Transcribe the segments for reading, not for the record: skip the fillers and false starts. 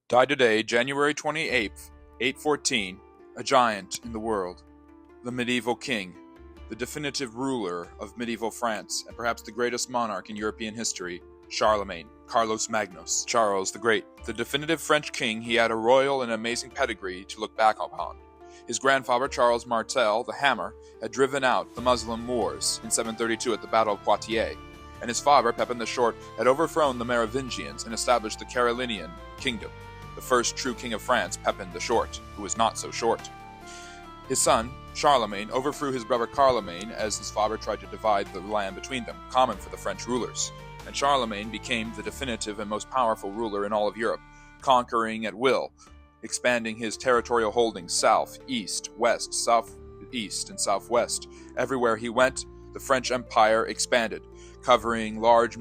Died today, January 28th, 814, a giant in the world, the medieval king, the definitive ruler of medieval France, and perhaps the greatest monarch in European history, Charlemagne, Carlos Magnus, Charles the Great. The definitive French king, he had a royal and amazing pedigree to look back upon. His grandfather, Charles Martel, the Hammer, had driven out the Muslim Moors in 732 at the Battle of Poitiers, and his father, Pepin the Short, had overthrown the Merovingians and established the Carolingian kingdom. The first true king of France, Pepin the Short, who was not so short. His son, Charlemagne, overthrew his brother Charlemagne as his father tried to divide the land between them, common for the French rulers. And Charlemagne became the definitive and most powerful ruler in all of Europe, conquering at will, expanding his territorial holdings south, east, west, southeast, and southwest. Everywhere he went, the French Empire expanded, covering large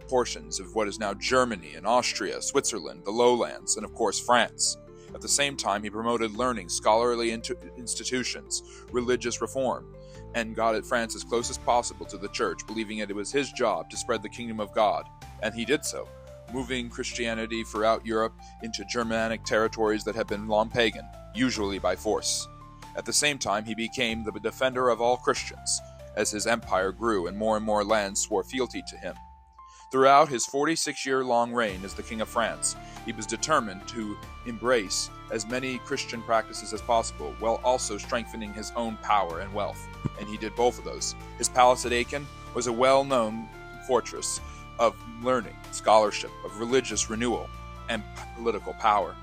portions of what is now Germany and Austria, Switzerland, the lowlands, and of course France. At the same time, he promoted learning, scholarly institutions, religious reform, and got at France as close as possible to the church, believing it was his job to spread the kingdom of God. And he did so, moving Christianity throughout Europe into Germanic territories that had been long pagan, usually by force. At the same time, he became the defender of all Christians, as his empire grew and more lands swore fealty to him. Throughout his 46-year-long reign as the King of France, he was determined to embrace as many Christian practices as possible, while also strengthening his own power and wealth. And he did both of those. His palace at Aachen was a well-known fortress of learning, scholarship, of religious renewal, and political power.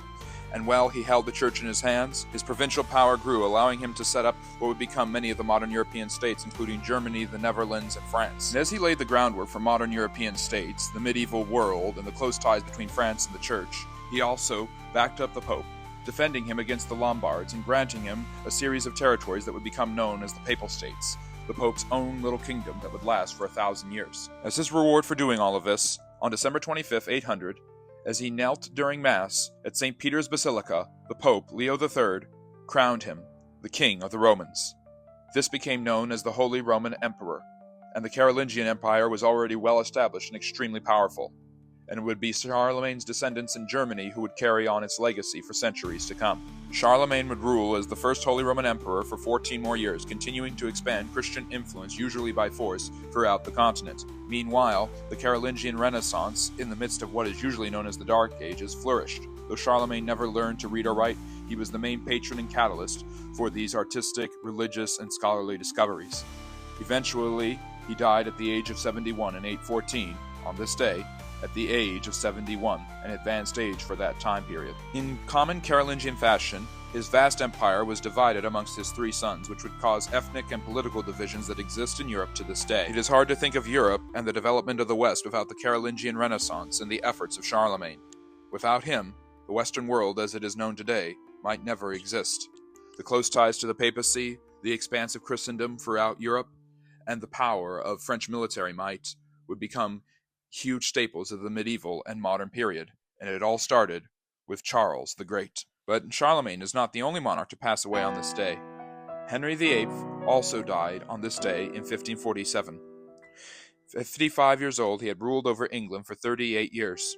And while he held the church in his hands, his provincial power grew, allowing him to set up what would become many of the modern European states, including Germany, the Netherlands, and France. And as he laid the groundwork for modern European states, the medieval world, and the close ties between France and the church, he also backed up the Pope, defending him against the Lombards and granting him a series of territories that would become known as the Papal States, the Pope's own little kingdom that would last for 1,000 years. As his reward for doing all of this, on December 25th, 800, as he knelt during Mass at St. Peter's Basilica, the Pope, Leo III, crowned him the King of the Romans. This became known as the Holy Roman Emperor, and the Carolingian Empire was already well established and extremely powerful, and it would be Charlemagne's descendants in Germany who would carry on its legacy for centuries to come. Charlemagne would rule as the first Holy Roman Emperor for 14 more years, continuing to expand Christian influence, usually by force, throughout the continent. Meanwhile, the Carolingian Renaissance, in the midst of what is usually known as the Dark Ages, flourished. Though Charlemagne never learned to read or write, he was the main patron and catalyst for these artistic, religious, and scholarly discoveries. Eventually, he died at the age of 71 in 814, on this day, at the age of 71, an advanced age for that time period. In common Carolingian fashion, his vast empire was divided amongst his three sons, which would cause ethnic and political divisions that exist in Europe to this day. It is hard to think of Europe and the development of the West without the Carolingian Renaissance and the efforts of Charlemagne. Without him, the Western world as it is known today might never exist. The close ties to the papacy, the expanse of Christendom throughout Europe, and the power of French military might would become huge staples of the medieval and modern period, and it all started with Charles the Great. But Charlemagne is not the only monarch to pass away on this day. Henry VIII also died on this day in 1547. 55 years old, he had ruled over England for 38 years.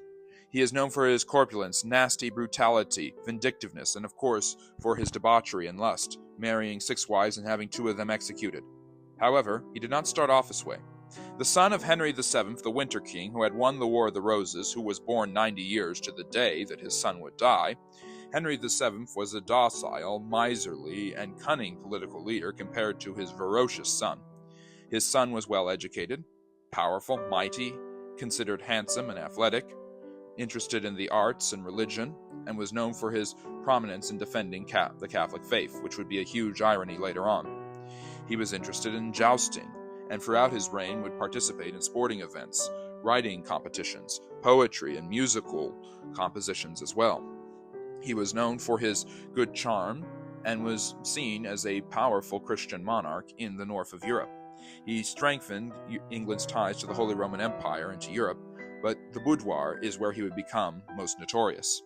He is known for his corpulence, nasty brutality, vindictiveness, and of course for his debauchery and lust, marrying 6 wives and having 2 of them executed. However, he did not start off this way. The son of Henry VII, the Winter King, who had won the War of the Roses, who was born 90 years to the day that his son would die, Henry VII was a docile, miserly, and cunning political leader compared to his ferocious son. His son was well educated, powerful, mighty, considered handsome and athletic, interested in the arts and religion, and was known for his prominence in defending the Catholic faith, which would be a huge irony later on. He was interested in jousting, and throughout his reign would participate in sporting events, writing competitions, poetry, and musical compositions as well. He was known for his good charm and was seen as a powerful Christian monarch in the north of Europe. He strengthened England's ties to the Holy Roman Empire and to Europe, but the boudoir is where he would become most notorious.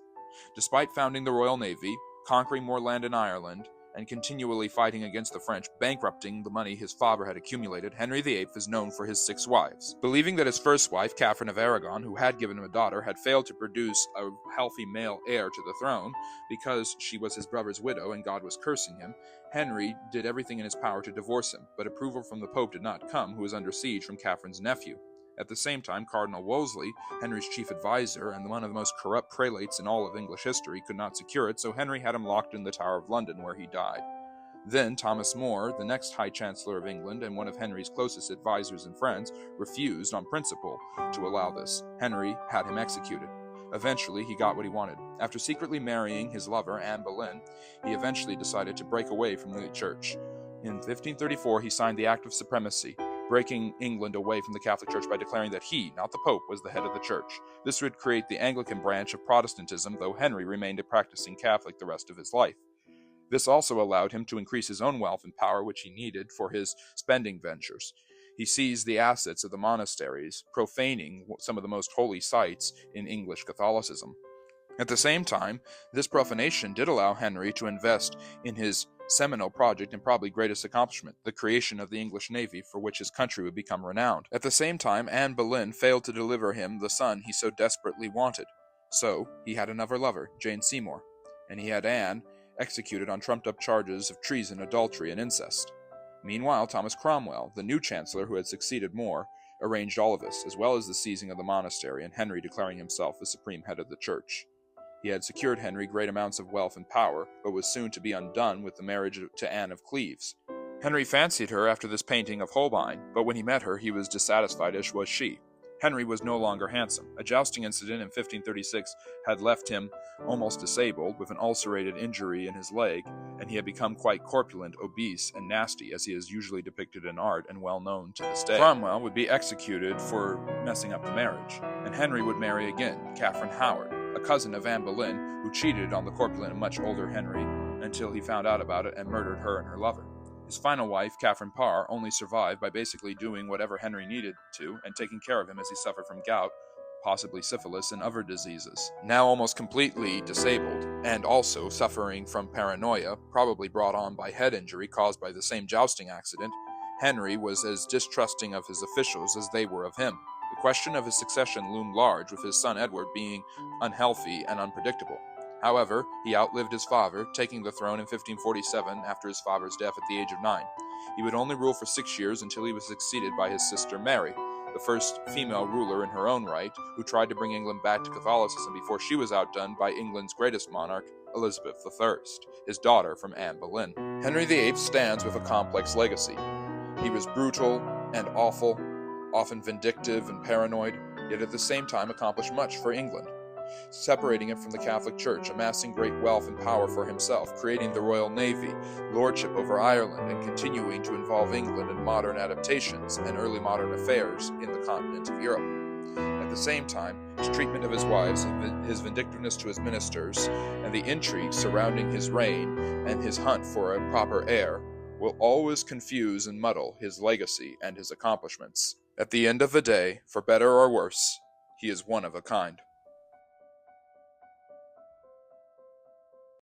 Despite founding the Royal Navy, conquering more land in Ireland, and continually fighting against the French, bankrupting the money his father had accumulated, Henry VIII is known for his 6 wives. Believing that his first wife, Catherine of Aragon, who had given him a daughter, had failed to produce a healthy male heir to the throne because she was his brother's widow and God was cursing him, Henry did everything in his power to divorce him, but approval from the Pope did not come, who was under siege from Catherine's nephew. At the same time, Cardinal Wolsey, Henry's chief advisor and one of the most corrupt prelates in all of English history, could not secure it, so Henry had him locked in the Tower of London, where he died. Then Thomas More, the next High Chancellor of England and one of Henry's closest advisors and friends, refused on principle to allow this. Henry had him executed. Eventually, he got what he wanted. After secretly marrying his lover, Anne Boleyn, he eventually decided to break away from the church. In 1534, he signed the Act of Supremacy, breaking England away from the Catholic Church by declaring that he, not the Pope, was the head of the Church. This would create the Anglican branch of Protestantism, though Henry remained a practicing Catholic the rest of his life. This also allowed him to increase his own wealth and power, which he needed for his spending ventures. He seized the assets of the monasteries, profaning some of the most holy sites in English Catholicism. At the same time, this profanation did allow Henry to invest in his seminal project and probably greatest accomplishment, the creation of the English Navy, for which his country would become renowned. At the same time, Anne Boleyn failed to deliver him the son he so desperately wanted. So, he had another lover, Jane Seymour, and he had Anne executed on trumped-up charges of treason, adultery, and incest. Meanwhile, Thomas Cromwell, the new chancellor who had succeeded More, arranged all of this, as well as the seizing of the monastery and Henry declaring himself the supreme head of the church. He had secured Henry great amounts of wealth and power, but was soon to be undone with the marriage to Anne of Cleves. Henry fancied her after this painting of Holbein, but when he met her, he was dissatisfied, as was she. Henry was no longer handsome. A jousting incident in 1536 had left him almost disabled, with an ulcerated injury in his leg, and he had become quite corpulent, obese, and nasty, as he is usually depicted in art and well known to this day. Cromwell would be executed for messing up the marriage, and Henry would marry again, Catherine Howard, a cousin of Anne Boleyn, who cheated on the corpulent and much older Henry until he found out about it and murdered her and her lover. His final wife, Catherine Parr, only survived by basically doing whatever Henry needed to and taking care of him as he suffered from gout, possibly syphilis, and other diseases. Now almost completely disabled, and also suffering from paranoia, probably brought on by head injury caused by the same jousting accident, Henry was as distrusting of his officials as they were of him. The question of his succession loomed large, with his son Edward being unhealthy and unpredictable. However, he outlived his father, taking the throne in 1547 after his father's death at the age of 9. He would only rule for 6 years until he was succeeded by his sister Mary, the first female ruler in her own right, who tried to bring England back to Catholicism before she was outdone by England's greatest monarch, Elizabeth I, his daughter from Anne Boleyn. Henry VIII stands with a complex legacy. He was brutal and awful, often vindictive and paranoid, yet at the same time accomplished much for England, separating it from the Catholic Church, amassing great wealth and power for himself, creating the Royal Navy, lordship over Ireland, and continuing to involve England in modern adaptations and early modern affairs in the continent of Europe. At the same time, his treatment of his wives, his vindictiveness to his ministers, and the intrigue surrounding his reign and his hunt for a proper heir will always confuse and muddle his legacy and his accomplishments. At the end of the day, for better or worse, he is one of a kind.